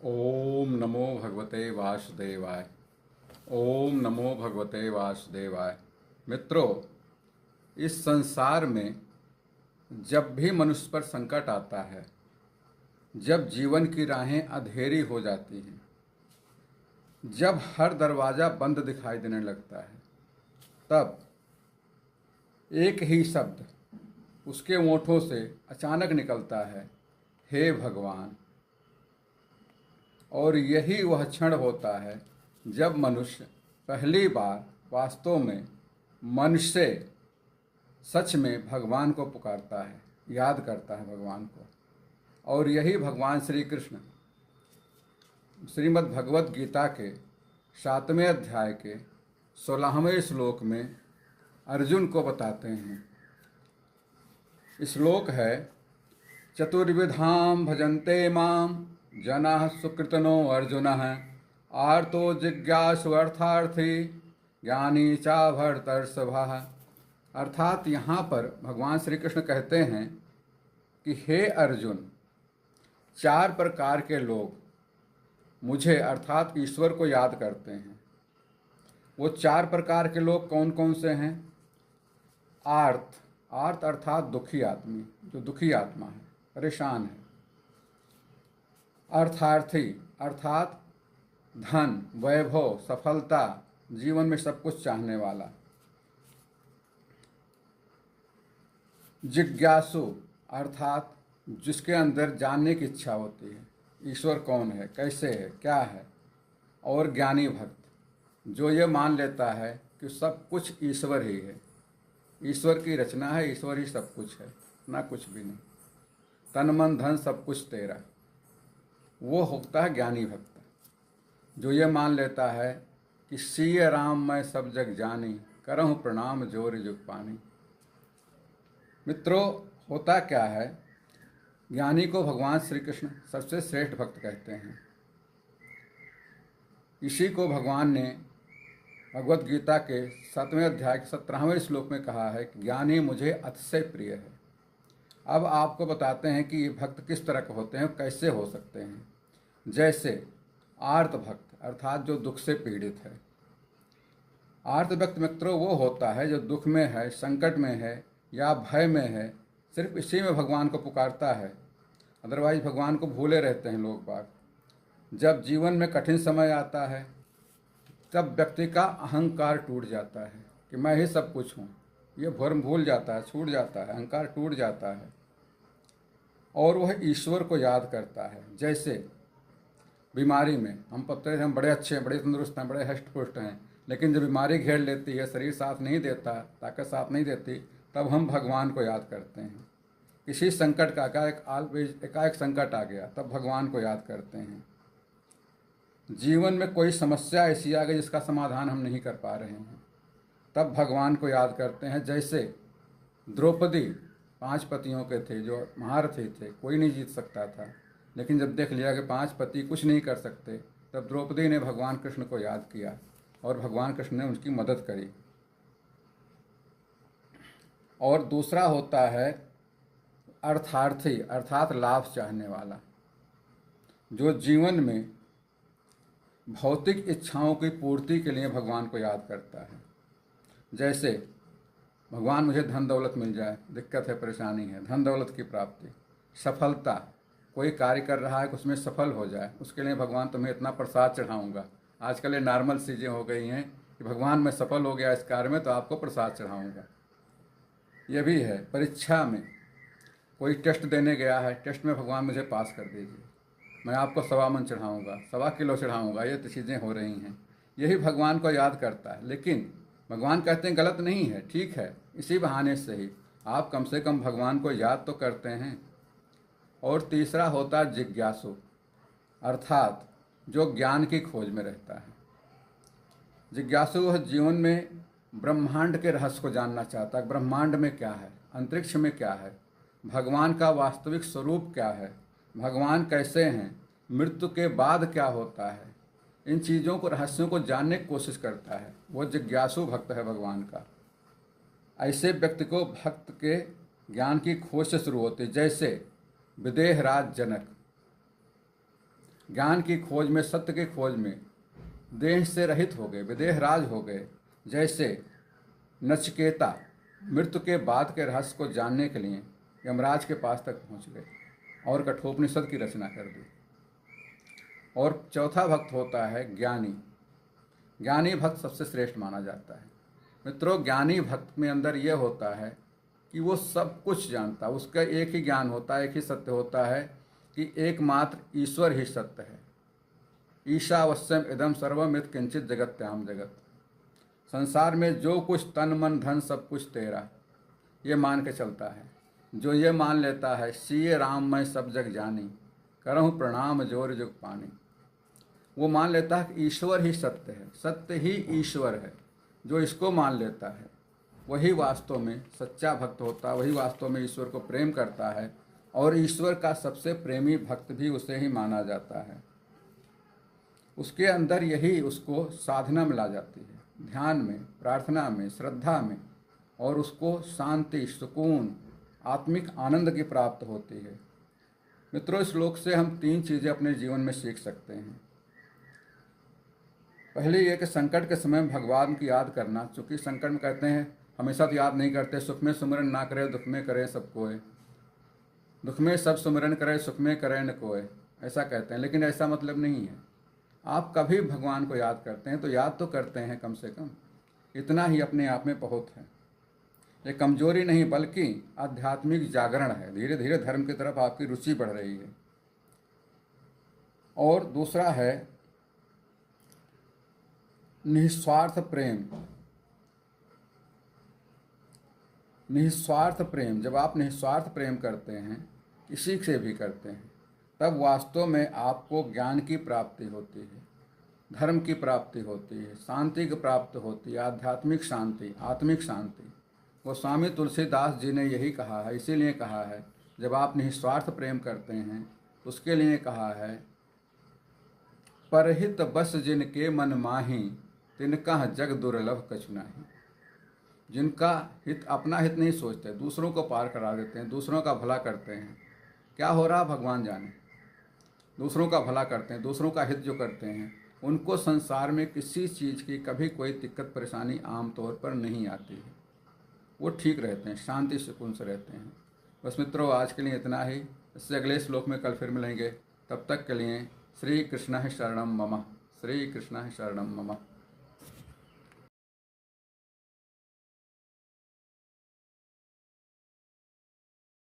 ओम नमो भगवते वासुदेवाय। ओम नमो भगवते वासुदेवाय। मित्रों, इस संसार में जब भी मनुष्य पर संकट आता है, जब जीवन की राहें अंधेरी हो जाती हैं, जब हर दरवाज़ा बंद दिखाई देने लगता है, तब एक ही शब्द उसके होठों से अचानक निकलता है, हे भगवान। और यही वह क्षण होता है जब मनुष्य पहली बार वास्तव में मन से सच में भगवान को पुकारता है, याद करता है भगवान को। और यही भगवान श्री कृष्ण श्रीमद् भगवत गीता के 7वें अध्याय के 16वें श्लोक में अर्जुन को बताते हैं। श्लोक है, चतुर्विधाम भजन्ते माम जनाः सुकृतनो अर्जुनः आर्तो जिज्ञासु अर्थार्थी ज्ञानी चा भरतर्षभः। अर्थात यहाँ पर भगवान श्री कृष्ण कहते हैं कि हे अर्जुन, 4 प्रकार के लोग मुझे अर्थात ईश्वर को याद करते हैं। वो 4 प्रकार के लोग कौन कौन से हैं? आर्त आर्त अर्थात दुखी आदमी, जो दुखी आत्मा है, परेशान है। अर्थार्थी अर्थात धन, वैभव, सफलता, जीवन में सब कुछ चाहने वाला। जिज्ञासु अर्थात जिसके अंदर जानने की इच्छा होती है, ईश्वर कौन है, कैसे है, क्या है। और ज्ञानी भक्त, जो ये मान लेता है कि सब कुछ ईश्वर ही है, ईश्वर की रचना है, ईश्वर ही सब कुछ है, ना कुछ भी नहीं, तन मन धन सब कुछ तेरा। वो होता है ज्ञानी भक्त, जो ये मान लेता है कि सिय राम मैं सब जग जानी, करहूँ प्रणाम जोर जुग पानी। मित्रों, होता क्या है, ज्ञानी को भगवान श्री कृष्ण सबसे श्रेष्ठ भक्त कहते हैं। इसी को भगवान ने भगवत गीता के 7वें अध्याय के 17वें श्लोक में कहा है कि ज्ञानी मुझे अतिशय प्रिय है। अब आपको बताते हैं कि ये भक्त किस तरह के होते हैं, कैसे हो सकते हैं। जैसे आर्त भक्त अर्थात जो दुख से पीड़ित है। आर्त भक्त मित्रों वो होता है जो दुख में है, संकट में है या भय में है, सिर्फ इसी में भगवान को पुकारता है। अदरवाइज भगवान को भूले रहते हैं लोग बाग। जब जीवन में कठिन समय आता है, तब व्यक्ति का अहंकार टूट जाता है कि मैं ही सब कुछ हूँ। ये भ्रम भूल जाता है, छूट जाता है, अहंकार टूट जाता है और वह ईश्वर को याद करता है। जैसे बीमारी में हम पता है हम बड़े अच्छे हैं, बड़े तंदुरुस्त हैं, बड़े हष्ट पुष्ट हैं, लेकिन जब बीमारी घेर लेती है, शरीर साथ नहीं देता, ताकत साथ नहीं देती, तब हम भगवान को याद करते हैं। किसी संकट का एकाएक संकट आ गया, तब भगवान को याद करते हैं। जीवन में कोई समस्या ऐसी आ गई जिसका समाधान हम नहीं कर पा रहे हैं, तब भगवान को याद करते हैं। जैसे द्रौपदी 5 पतियों के थे, जो महारथी थे, कोई नहीं जीत सकता था, लेकिन जब देख लिया कि 5 पति कुछ नहीं कर सकते, तब द्रौपदी ने भगवान कृष्ण को याद किया और भगवान कृष्ण ने उनकी मदद करी। और दूसरा होता है अर्थार्थी अर्थात लाभ चाहने वाला, जो जीवन में भौतिक इच्छाओं की पूर्ति के लिए भगवान को याद करता है। जैसे भगवान मुझे धन दौलत मिल जाए, दिक्कत है, परेशानी है, धन दौलत की प्राप्ति, सफलता, कोई कार्य कर रहा है कि उसमें सफल हो जाए, उसके लिए भगवान तुम्हें इतना प्रसाद चढ़ाऊँगा। आजकल ये नॉर्मल चीज़ें हो गई हैं कि भगवान मैं सफल हो गया इस कार्य में तो आपको प्रसाद चढ़ाऊँगा। ये भी है। परीक्षा में कोई टेस्ट देने गया है, टेस्ट में भगवान मुझे पास कर दीजिए, मैं आपको 1.25 मन चढ़ाऊँगा, 1.25 किलो चढ़ाऊँगा। ये तो चीज़ें हो रही हैं, यही भगवान को याद करता है। लेकिन भगवान कहते हैं गलत नहीं है, ठीक है, इसी बहाने से ही आप कम से कम भगवान को याद तो करते हैं। और तीसरा होता है जिज्ञासु अर्थात जो ज्ञान की खोज में रहता है। जिज्ञासु वह जीवन में ब्रह्मांड के रहस्य को जानना चाहता है। ब्रह्मांड में क्या है, अंतरिक्ष में क्या है, भगवान का वास्तविक स्वरूप क्या है, भगवान कैसे हैं, मृत्यु के बाद क्या होता है, इन चीज़ों को, रहस्यों को जानने की कोशिश करता है। वो जिज्ञासु भक्त है भगवान का। ऐसे व्यक्ति को भक्त के ज्ञान की खोज से शुरू होती है। जैसे विदेह राज जनक, ज्ञान की खोज में, सत्य की खोज में देह से रहित हो गए, विदेह राज हो गए। जैसे नचिकेता मृत्यु के बाद के रहस्य को जानने के लिए यमराज के पास तक पहुंच गए और कठोपनिषद की रचना कर दी। और चौथा भक्त होता है ज्ञानी। ज्ञानी भक्त सबसे श्रेष्ठ माना जाता है। मित्रों, ज्ञानी भक्त में अंदर यह होता है कि वो सब कुछ जानता है। उसका एक ही ज्ञान होता है, एक ही सत्य होता है कि एकमात्र ईश्वर ही सत्य है। ईशावस्यम इदम सर्वमित किंचित जगत्याम जगत। संसार में जो कुछ तन मन धन सब कुछ तेरा, ये मान के चलता है। जो ये मान लेता है सिय राम मैं सब जग जानी, करहूँ प्रणाम जोर जुग पानी, वो मान लेता है कि ईश्वर ही सत्य है, सत्य ही ईश्वर है। जो इसको मान लेता है वही वास्तव में सच्चा भक्त होता है, वही वास्तव में ईश्वर को प्रेम करता है। और ईश्वर का सबसे प्रेमी भक्त भी उसे ही माना जाता है। उसके अंदर यही उसको साधना में ला जाती है, ध्यान में, प्रार्थना में, श्रद्धा में, और उसको शांति, सुकून, आत्मिक आनंद की प्राप्त होती है। मित्रों, इस श्लोक से हम 3 चीज़ें अपने जीवन में सीख सकते हैं। पहले ये कि संकट के समय भगवान की याद करना, चूँकि संकट में कहते हैं हमेशा तो याद नहीं करते, सुख में सुमिरन ना करे दुख में करे सब कोय, दुख में सब सुमिरन करे सुख में करे न कोय, ऐसा कहते हैं। लेकिन ऐसा मतलब नहीं है। आप कभी भगवान को याद करते हैं तो याद तो करते हैं, कम से कम इतना ही अपने आप में बहुत है। ये कमजोरी नहीं बल्कि आध्यात्मिक जागरण है। धीरे धीरे धर्म की तरफ आपकी रुचि बढ़ रही है। और दूसरा है निस्वार्थ प्रेम। निस्वार्थ प्रेम, जब आप निस्वार्थ प्रेम करते हैं, किसी से भी करते हैं, तब वास्तव में आपको ज्ञान की प्राप्ति होती है, धर्म की प्राप्ति होती है, शांति की प्राप्ति होती है, आध्यात्मिक शांति, आत्मिक शांति। गोस्वामी तुलसीदास जी ने यही कहा है। इसीलिए कहा है जब आप निस्वार्थ प्रेम करते हैं, उसके लिए कहा है परहित बस जिनके मन माही, तिनका जग दुर्लभ कछु नाही। जिनका हित, अपना हित नहीं सोचते, दूसरों को पार करा देते हैं, दूसरों का भला करते हैं। क्या हो रहा भगवान जाने। दूसरों का भला करते हैं, दूसरों का हित जो करते हैं, उनको संसार में किसी चीज़ की कभी कोई दिक्कत परेशानी आम तौर पर नहीं आती है। वो ठीक रहते हैं, शांति सुकून से रहते हैं। बस मित्रों, आज के लिए इतना ही। इससे अगले श्लोक में कल फिर मिलेंगे। तब तक के लिए श्री कृष्ण शरणम मम, श्री कृष्ण शरणम मम।